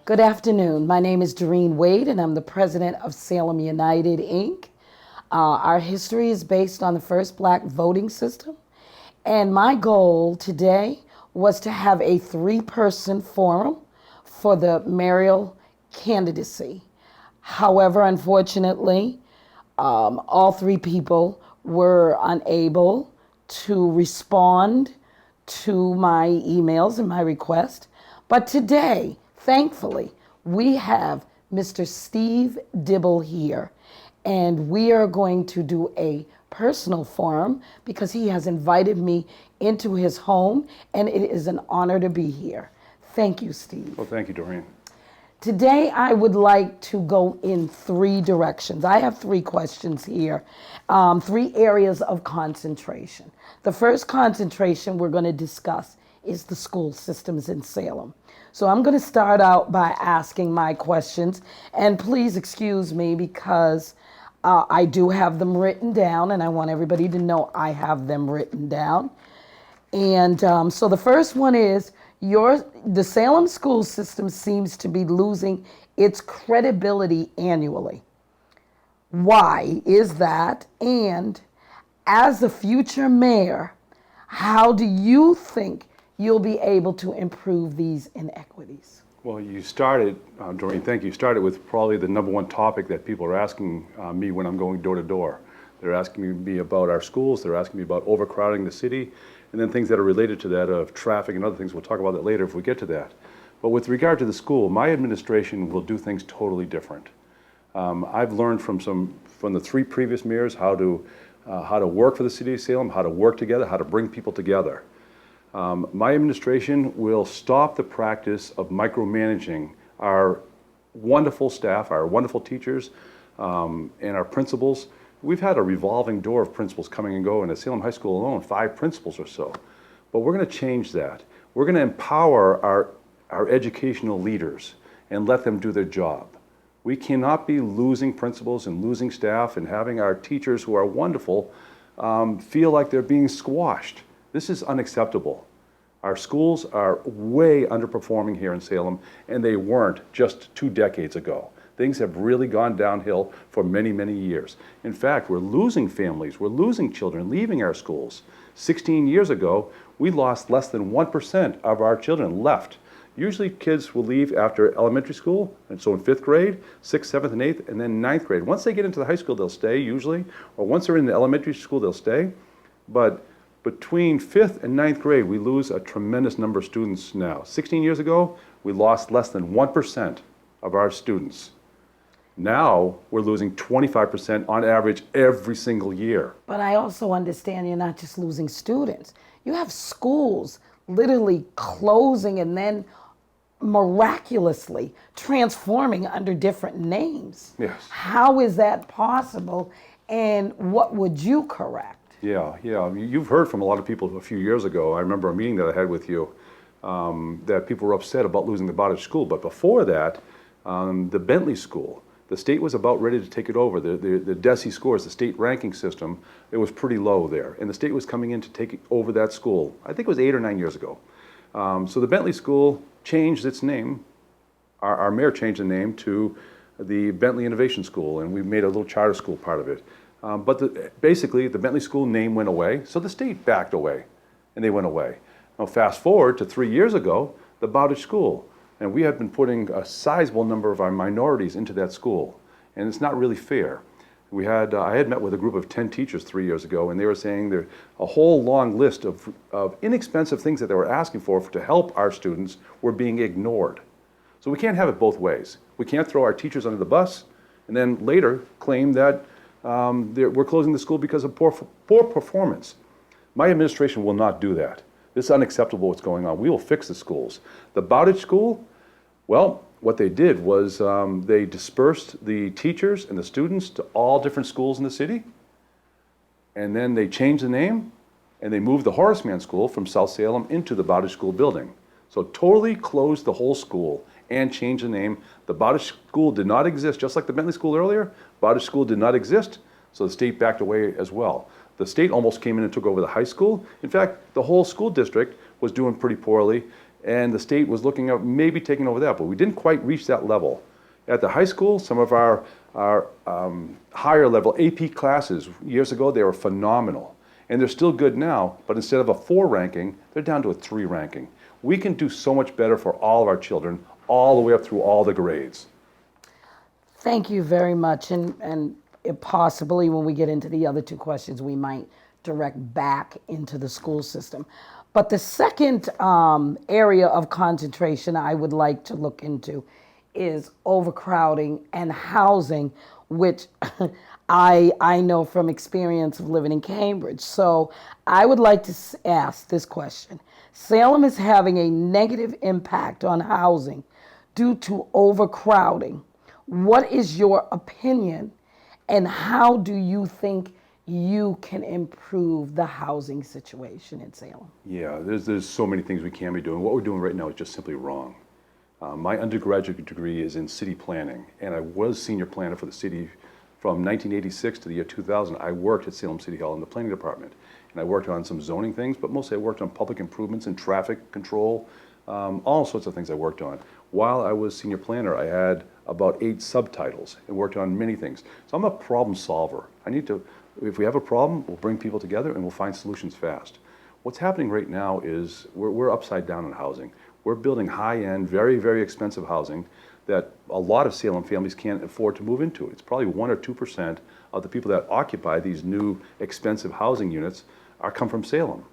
Good afternoon. My name is Doreen Wade, and I'm the president of Salem United, Inc. Our history is based on the first black voting system, and my goal today was to have a three-person forum for the mayoral candidacy. However, unfortunately, all three people were unable to respond to my emails and my request. But today, thankfully, we have Mr. Steve Dibble here, and we are going to do a personal forum because he has invited me into his home, and it is an honor to be here. Thank you, Steve. Well, thank you, Doreen. Today, I would like to go in three directions. I have three questions here, three areas of concentration. The first concentration we're going to discuss is the school systems in Salem. So I'm going to start out by asking my questions, and please excuse me because I do have them written down, and I want everybody to know I have them written down. And so the first one is, the Salem school system seems to be losing its credibility annually. Why is that? And as the future mayor, how do you think you'll be able to improve these inequities? Well, you started, Doreen, thank you. You started with probably the number one topic that people are asking me when I'm going door to door. They're asking me about our schools, they're asking me about overcrowding the city, and then things that are related to that of traffic and other things. We'll talk about that later if we get to that. But with regard to the school, my administration will do things totally different. I've learned from the three previous mayors how to work for the city of Salem, how to work together, how to bring people together. My administration will stop the practice of micromanaging our wonderful staff, our wonderful teachers, and our principals. We've had a revolving door of principals coming and going. At Salem High School alone, 5 principals or so. But we're going to change that. We're going to empower our educational leaders and let them do their job. We cannot be losing principals and losing staff and having our teachers, who are wonderful, feel like they're being squashed. This is unacceptable. Our schools are way underperforming here in Salem, and they weren't just 2 decades ago. Things have really gone downhill for many, many years. In fact, we're losing families, we're losing children leaving our schools. 16 years ago, we lost less than 1% of our children left. Usually kids will leave after elementary school, and so in 5th grade, 6th, 7th, and 8th, and then 9th grade. Once they get into the high school, they'll stay usually, or once they're in the elementary school, they'll stay. But between 5th and 9th grade, we lose a tremendous number of students now. 16 years ago, we lost less than 1% of our students. Now, we're losing 25% on average every single year. But I also understand you're not just losing students. You have schools literally closing and then miraculously transforming under different names. Yes. How is that possible, and what would you correct? Yeah. You've heard from a lot of people a few years ago. I remember a meeting that I had with you that people were upset about losing the Bottage School. But before that, the Bentley School, the state was about ready to take it over. The DESE scores, the state ranking system, it was pretty low there. And the state was coming in to take over that school. I think it was 8 or 9 years ago. So the Bentley School changed its name. Our mayor changed the name to the Bentley Innovation School, and we made a little charter school part of it. But basically, the Bentley School name went away, so the state backed away, and they went away. Now, fast forward to 3 years ago, the Bowditch School, and we had been putting a sizable number of our minorities into that school, and it's not really fair. I had met with a group of 10 teachers 3 years ago, and they were saying there a whole long list of inexpensive things that they were asking for to help our students were being ignored. So we can't have it both ways. We can't throw our teachers under the bus and then later claim that we're closing the school because of poor performance. My administration will not do that. This is unacceptable what's going on. We will fix the schools. The Bowditch School, well, what they did was they dispersed the teachers and the students to all different schools in the city, and then they changed the name, and they moved the Horace Mann School from South Salem into the Bowditch School building. So totally closed the whole school and changed the name. The Bowditch School did not exist, just like the Bentley School earlier. Bowditch School did not exist, so the state backed away as well. The state almost came in and took over the high school. In fact, the whole school district was doing pretty poorly, and the state was looking at maybe taking over that, but we didn't quite reach that level. At the high school, some of our higher level AP classes, years ago, they were phenomenal. And they're still good now, but instead of a 4 ranking, they're down to a 3 ranking. We can do so much better for all of our children, all the way up through all the grades. Thank you very much. And if possibly when we get into the other 2 questions, we might direct back into the school system. But the second area of concentration I would like to look into is overcrowding and housing, which I know from experience of living in Cambridge. So I would like to ask this question. Salem is having a negative impact on housing due to overcrowding. What is your opinion, and how do you think you can improve the housing situation in Salem? Yeah, there's so many things we can be doing. What we're doing right now is just simply wrong. My undergraduate degree is in city planning, and I was senior planner for the city from 1986 to the year 2000. I worked at Salem City Hall in the planning department, and I worked on some zoning things, but mostly I worked on public improvements and traffic control, all sorts of things I worked on. While I was senior planner, I had about 8 subtitles and worked on many things. So I'm a problem solver. If we have a problem, we'll bring people together and we'll find solutions fast. What's happening right now is we're upside down on housing. We're building high-end, very, very expensive housing that a lot of Salem families can't afford to move into. It's probably 1 or 2% of the people that occupy these new expensive housing units come from Salem.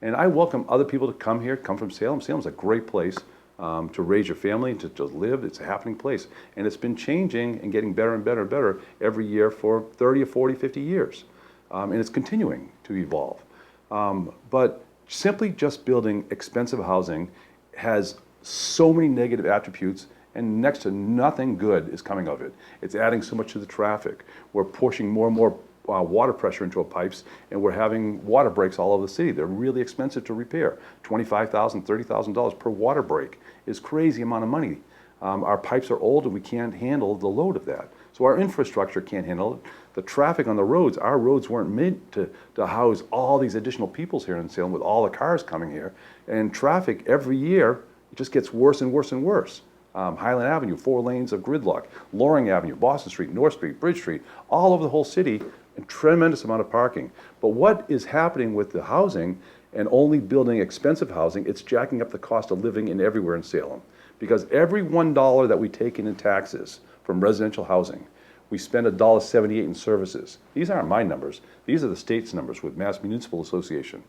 And I welcome other people to come here, come from Salem. Salem's a great place to raise your family, to live. It's a happening place. And it's been changing and getting better and better and better every year for 30 or 40, 50 years. And it's continuing to evolve. But simply just building expensive housing has so many negative attributes, and next to nothing good is coming of it. It's adding so much to the traffic. We're pushing more and more water pressure into our pipes, and we're having water breaks all over the city. They're really expensive to repair. $25,000, $30,000 per water break is crazy amount of money. Our pipes are old and we can't handle the load of that. So our infrastructure can't handle it. The traffic on the roads, our roads weren't meant to house all these additional peoples here in Salem with all the cars coming here. And traffic every year, it just gets worse and worse and worse. Highland Avenue, 4 lanes of gridlock. Loring Avenue, Boston Street, North Street, Bridge Street, all over the whole city, a tremendous amount of parking. But what is happening with the housing and only building expensive housing, it's jacking up the cost of living in everywhere in Salem. Because every $1 that we take in taxes from residential housing, we spend $1.78 in services. These aren't my numbers. These are the state's numbers with Mass Municipal Association.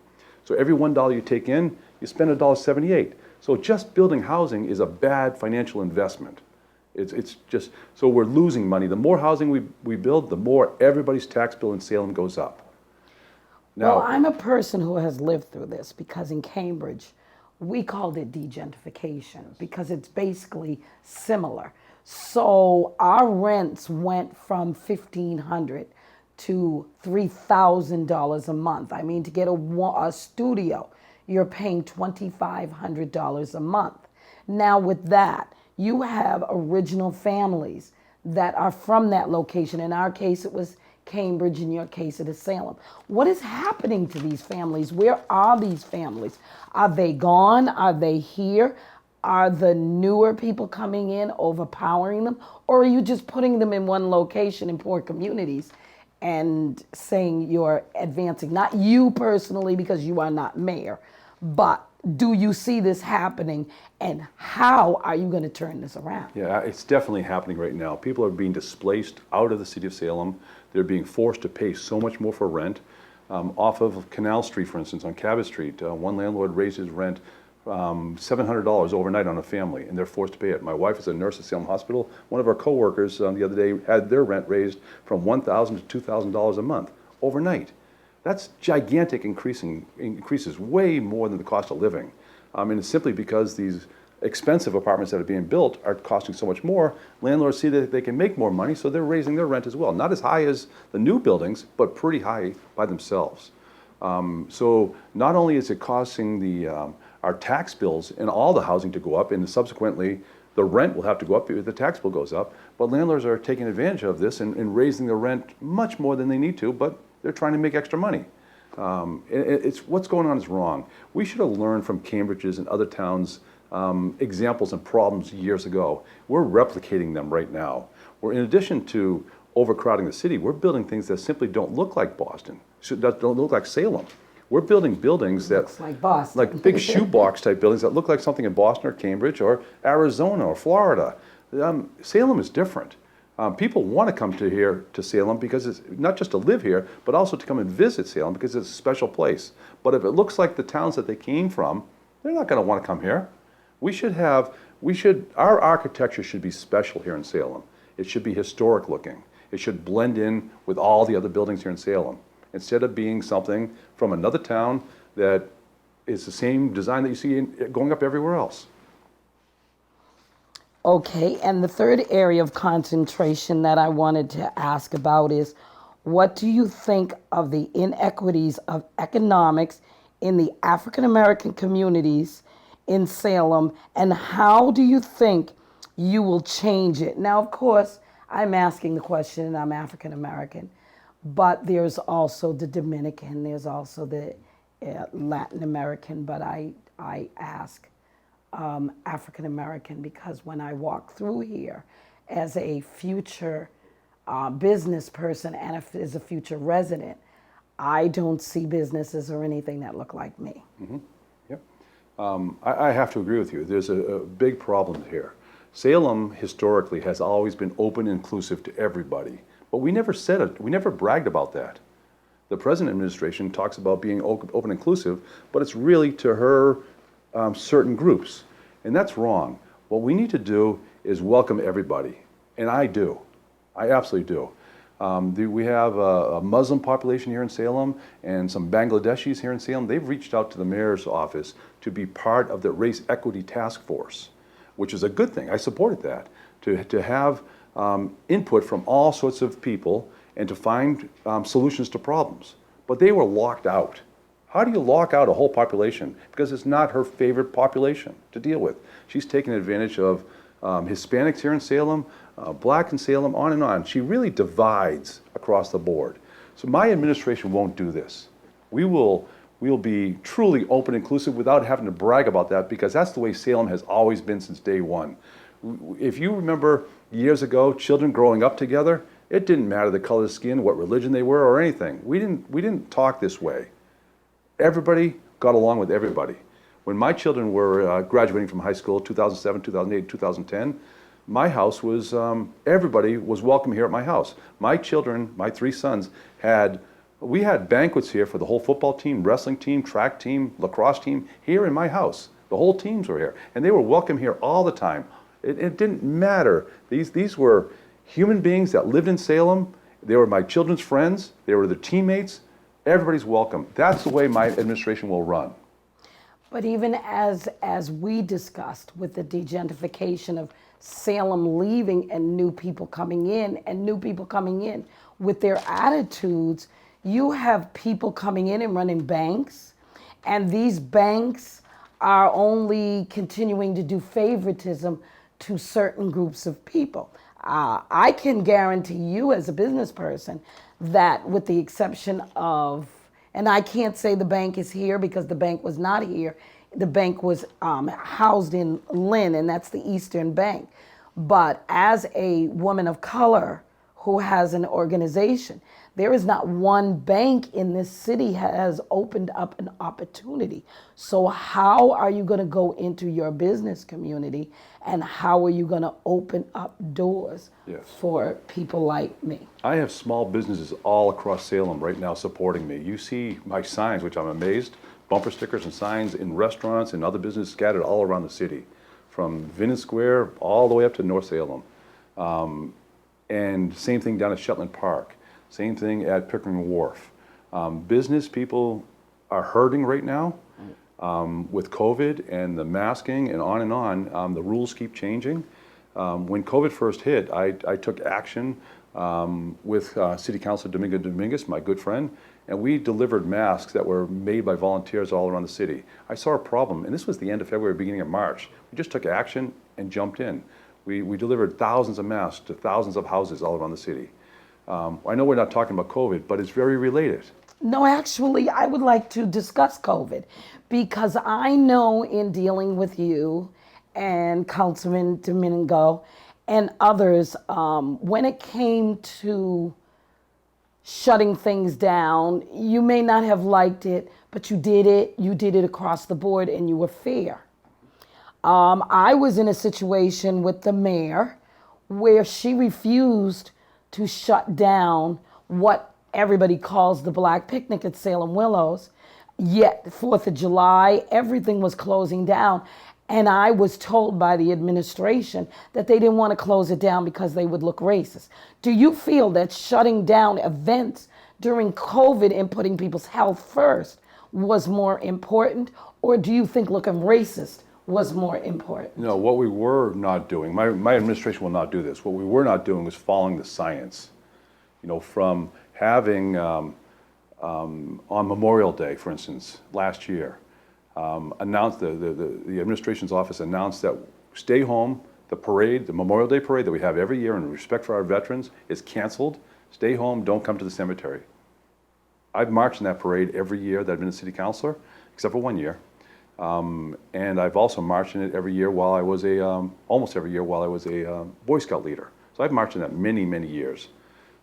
So every $1 you take in, you spend $1.78. So just building housing is a bad financial investment. It's just, so we're losing money. The more housing we build, the more everybody's tax bill in Salem goes up. Now, Well, I'm a person who has lived through this because in Cambridge, we called it degentrification because it's basically similar. So our rents went from $1,500 to $3,000 a month. I mean, to get a studio, you're paying $2,500 a month. Now with that, you have original families that are from that location. In our case, it was Cambridge. In your case, it is Salem. What is happening to these families? Where are these families? Are they gone? Are they here? Are the newer people coming in overpowering them? Or are you just putting them in one location in poor communities and saying you're advancing? Not you personally, because you are not mayor, but do you see this happening, and how are you going to turn this around? yeah, it's definitely happening right now. People are being displaced out of the city of Salem. They're being forced to pay so much more for rent. Off of Canal Street, for instance, on Cabot Street, one landlord raised his rent $700 overnight on a family, and they're forced to pay it. My wife is a nurse at Salem Hospital. One of our coworkers the other day had their rent raised from $1,000 to $2,000 a month overnight. That's gigantic increases, way more than the cost of living. And it's simply because these expensive apartments that are being built are costing so much more. Landlords see that they can make more money, so they're raising their rent as well. Not as high as the new buildings, but pretty high by themselves. So not only is it costing our tax bills and all the housing to go up, and subsequently the rent will have to go up if the tax bill goes up, but landlords are taking advantage of this and raising the rent much more than they need to, but they're trying to make extra money. It's what's going on is wrong. We should have learned from Cambridge's and other towns' examples and problems years ago. We're replicating them right now. We're, in addition to overcrowding the city, we're building things that simply don't look like Boston, that don't look like Salem. We're building buildings that Looks like Boston. like big shoebox type buildings that look like something in Boston or Cambridge or Arizona or Florida. Salem is different. People want to come to here to Salem because it's not just to live here, but also to come and visit Salem because it's a special place. But if it looks like the towns that they came from, they're not going to want to come here. Our architecture should be special here in Salem. It should be historic looking. It should blend in with all the other buildings here in Salem, instead of being something from another town that is the same design that you see going up everywhere else. Okay, and the third area of concentration that I wanted to ask about is, what do you think of the inequities of economics in the African American communities in Salem, and how do you think you will change it? Now, of course, I'm asking the question, and I'm African American, but there's also the Dominican, there's also the Latin American, but I ask African American because when I walk through here as a future business person and as a future resident, I don't see businesses or anything that look like me. Mm-hmm. Yep. I have to agree with you. There's a big problem here. Salem historically has always been open and inclusive to everybody, but we never said it. We never bragged about that. The present administration talks about being open and inclusive, but it's really to her certain groups, and that's wrong. What we need to do is welcome everybody, and I do. I absolutely do. We have a Muslim population here in Salem and some Bangladeshis here in Salem. They've reached out to the mayor's office to be part of the Race Equity Task Force, which is a good thing. I supported that, to have input from all sorts of people and to find solutions to problems. But they were locked out. How do you lock out a whole population? Because it's not her favorite population to deal with. She's taking advantage of Hispanics here in Salem, black in Salem, on and on. She really divides across the board. So my administration won't do this. We'll be truly open and inclusive without having to brag about that, because that's the way Salem has always been since day one. If you remember years ago, children growing up together, it didn't matter the color of skin, what religion they were, or anything. We didn't talk this way. Everybody got along with everybody. When my children were graduating from high school, 2007, 2008, 2010, my house was, everybody was welcome here at my house. My children, my three sons, we had banquets here for the whole football team, wrestling team, track team, lacrosse team, here in my house. The whole teams were here, and they were welcome here all the time. It didn't matter. These were human beings that lived in Salem. They were my children's friends. They were their teammates. Everybody's welcome. That's the way my administration will run. But even as we discussed with the degentrification of Salem leaving and new people coming in with their attitudes, you have people coming in and running banks, and these banks are only continuing to do favoritism to certain groups of people. I can guarantee you as a business person that, with the exception of, and I can't say the bank is here because the bank was not here. The bank was housed in Lynn, and that's the Eastern Bank. But as a woman of color who has an organization, there is not one bank in this city has opened up an opportunity. So how are you going to go into your business community, and how are you going to open up doors for people like me? I have small businesses all across Salem right now supporting me. You see my signs, which I'm amazed, bumper stickers and signs in restaurants and other businesses scattered all around the city, from Venice Square all the way up to North Salem. And same thing down at Shetland Park. Same thing at Pickering Wharf. Business people are hurting right now with COVID and the masking and on. The rules keep changing. When COVID first hit, I took action with City Councilor Dominguez, my good friend, and we delivered masks that were made by volunteers all around the city. I saw a problem, and this was the end of February, beginning of March. We just took action and jumped in. We delivered thousands of masks to thousands of houses all around the city. I know we're not talking about COVID, but it's very related. No, actually, I would like to discuss COVID, because I know in dealing with you and Councilman Domingo and others, when it came to shutting things down, you may not have liked it, but you did it. You did it across the board and you were fair. I was in a situation with the mayor where she refused to shut down what everybody calls the Black Picnic at Salem Willows. Yet, 4th of July, everything was closing down. And I was told by the administration that they didn't want to close it down because they would look racist. Do you feel that shutting down events during COVID and putting people's health first was more important? Or do you think looking racist was more important? No, what we were not doing, my administration will not do this. What we were not doing was following the science. From having on Memorial Day, for instance, last year, announced the administration's office announced that stay home, the parade, the Memorial Day parade that we have every year in respect for our veterans is canceled. Stay home, don't come to the cemetery. I've marched in that parade every year that I've been a city councilor, except for 1 year. And I've also marched in it every year while I was almost every year while I was a Boy Scout leader. So I've marched in that many, many years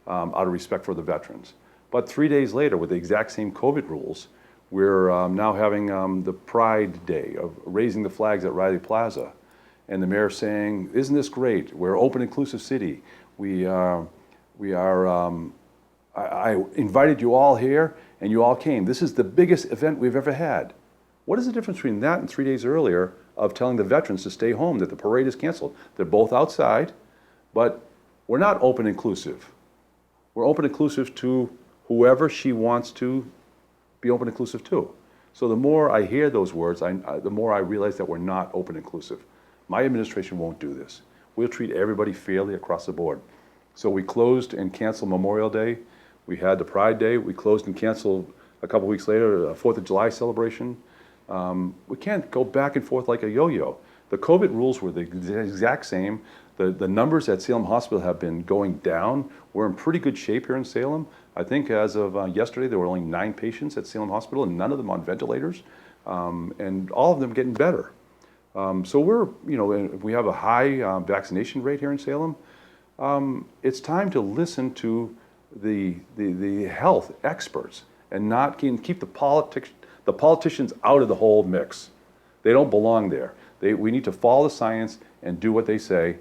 out of respect for the veterans. But 3 days later, with the exact same COVID rules, we're now having the Pride Day of raising the flags at Riley Plaza. And the mayor saying, isn't this great? We're an open, inclusive city. I invited you all here and you all came. This is the biggest event we've ever had. What is the difference between that and 3 days earlier of telling the veterans to stay home, that the parade is canceled? They're both outside, but we're not open inclusive. We're open inclusive to whoever she wants to be open inclusive to. So the more I hear those words, the more I realize that we're not open inclusive. My administration won't do this. We'll treat everybody fairly across the board. So we closed and canceled Memorial Day. We had the Pride Day. We closed and canceled a couple weeks later, the 4th of July celebration. We can't go back and forth like a yo-yo. The COVID rules were the exact same. The numbers at Salem Hospital have been going down. We're in pretty good shape here in Salem. I think as of yesterday, there were only 9 patients at Salem Hospital and none of them on ventilators, and all of them getting better. So we have a high vaccination rate here in Salem. It's time to listen to the health experts and not keep the politicians out of the whole mix. They don't belong there. We need to follow the science and do what they say,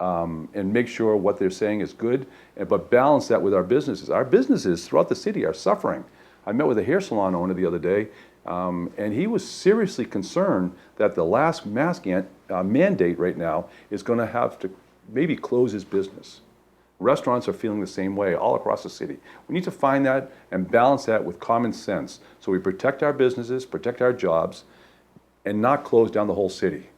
and make sure what they're saying is good, but balance that with our businesses. Our businesses throughout the city are suffering. I met with a hair salon owner the other day, and he was seriously concerned that the last mask mandate right now is going to have to maybe close his business. Restaurants are feeling the same way all across the city. We need to find that and balance that with common sense so we protect our businesses, protect our jobs, and not close down the whole city.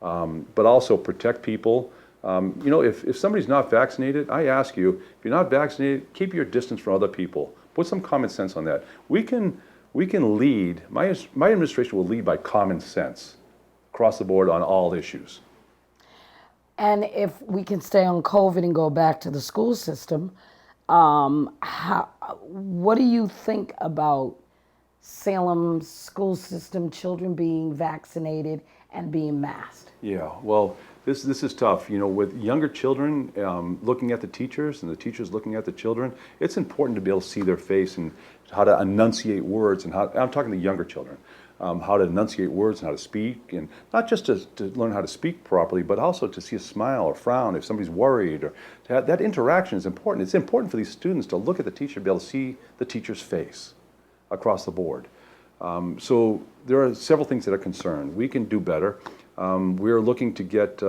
But also protect people. If somebody's not vaccinated, I ask you, if you're not vaccinated, keep your distance from other people. Put some common sense on that. We can lead, my administration will lead by common sense across the board on all issues. And if we can stay on COVID and go back to the school system, what do you think about Salem's school system, children being vaccinated and being masked? Yeah, well, this is tough. With younger children looking at the teachers and the teachers looking at the children, it's important to be able to see their face and how to enunciate words, and I'm talking to younger children, how to enunciate words and how to speak, and not just to learn how to speak properly, but also to see a smile or frown if somebody's worried, or to have, that interaction is important. It's important for these students to look at the teacher and be able to see the teacher's face across the board. So there are several things that are concerned. We can do better. We're looking to get,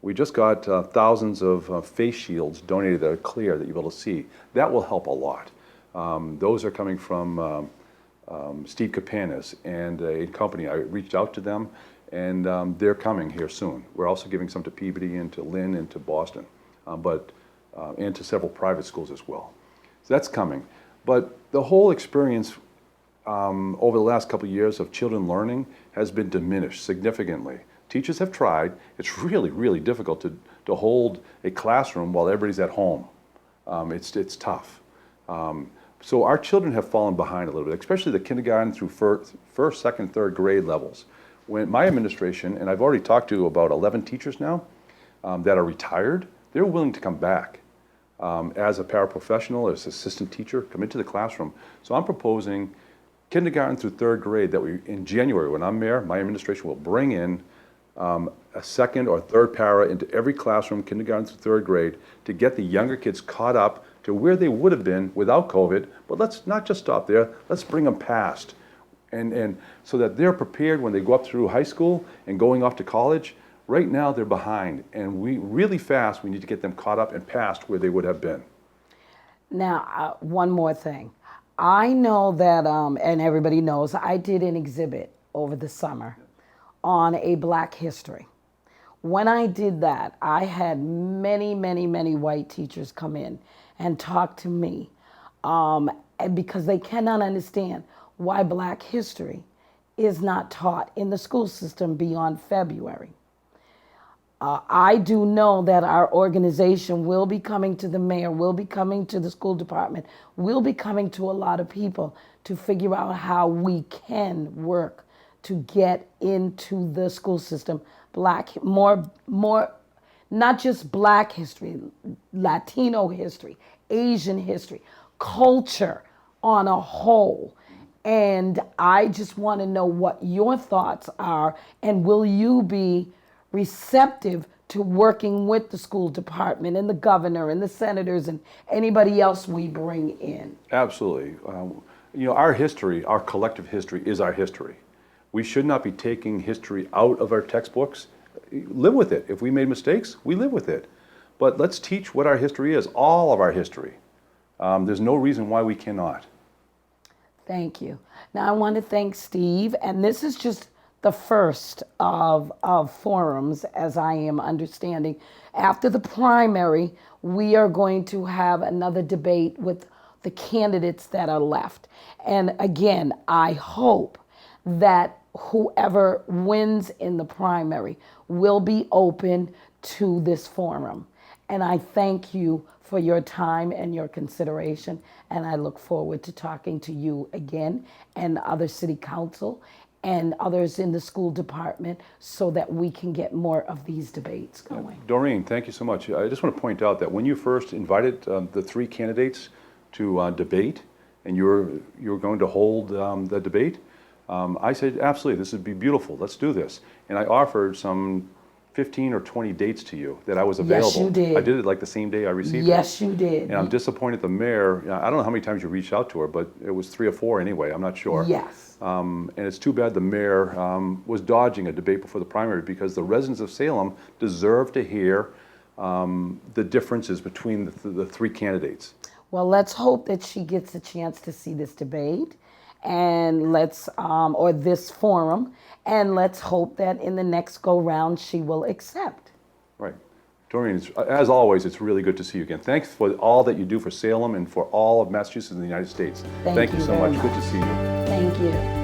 we just got thousands of face shields donated that are clear that you'll be able to see. That will help a lot. Those are coming from Steve Kapanis and a company. I reached out to them, and they're coming here soon. We're also giving some to Peabody and to Lynn and to Boston, and to several private schools as well. So that's coming. But the whole experience over the last couple of years of children learning has been diminished significantly. Teachers have tried. It's really, really difficult to hold a classroom while everybody's at home. It's tough. So our children have fallen behind a little bit, especially the kindergarten through first, second, third grade levels. when my administration, and I've already talked to about 11 teachers now that are retired, they're willing to come back as a paraprofessional, as assistant teacher, come into the classroom. So I'm proposing kindergarten through third grade that in January, when I'm mayor, my administration will bring in a second or third para into every classroom, kindergarten through third grade, to get the younger kids caught up to where they would have been without COVID. But let's not just stop there, let's bring them past. And so that they're prepared when they go up through high school and going off to college. Right now they're behind, and we need to get them caught up and past where they would have been. Now, one more thing. I know that, and everybody knows, I did an exhibit over the summer on a Black history. When I did that, I had many, many, many white teachers come in and talk to me and because they cannot understand why Black history is not taught in the school system beyond February. I do know that our organization will be coming to the mayor, will be coming to the school department, will be coming to a lot of people to figure out how we can work to get into the school system more, not just Black history, Latino history, Asian history, culture on a whole. And I just want to know what your thoughts are, and will you be receptive to working with the school department and the governor and the senators and anybody else we bring in? Absolutely. Our history, our collective history, is our history. We should not be taking history out of our textbooks. Live with it. If we made mistakes, we live with it. But let's teach what our history is, all of our history. There's no reason why we cannot. Thank you. Now I want to thank Steve, and this is just the first of forums, as I am understanding. After the primary, we are going to have another debate with the candidates that are left. And again, I hope that whoever wins in the primary will be open to this forum. And I thank you for your time and your consideration. And I look forward to talking to you again and other city council and others in the school department so that we can get more of these debates going. Doreen, thank you so much. I just want to point out that when you first invited the three candidates to debate, and you were going to hold the debate, I said, absolutely, this would be beautiful, let's do this. And I offered some 15 or 20 dates to you that I was available. Yes, you did. I did it like the same day I received it. Yes, you did. And I'm disappointed the mayor, I don't know how many times you reached out to her, but it was 3 or 4 anyway, I'm not sure. Yes. And it's too bad the mayor was dodging a debate before the primary, because the residents of Salem deserve to hear the differences between the three candidates. Well, let's hope that she gets a chance to see this debate and or this forum, and let's hope that in the next go round she will accept. Right. Doreen, as always, it's really good to see you again. Thanks for all that you do for Salem and for all of Massachusetts and the United States. Thank you so very much. Good to see you. Thank you.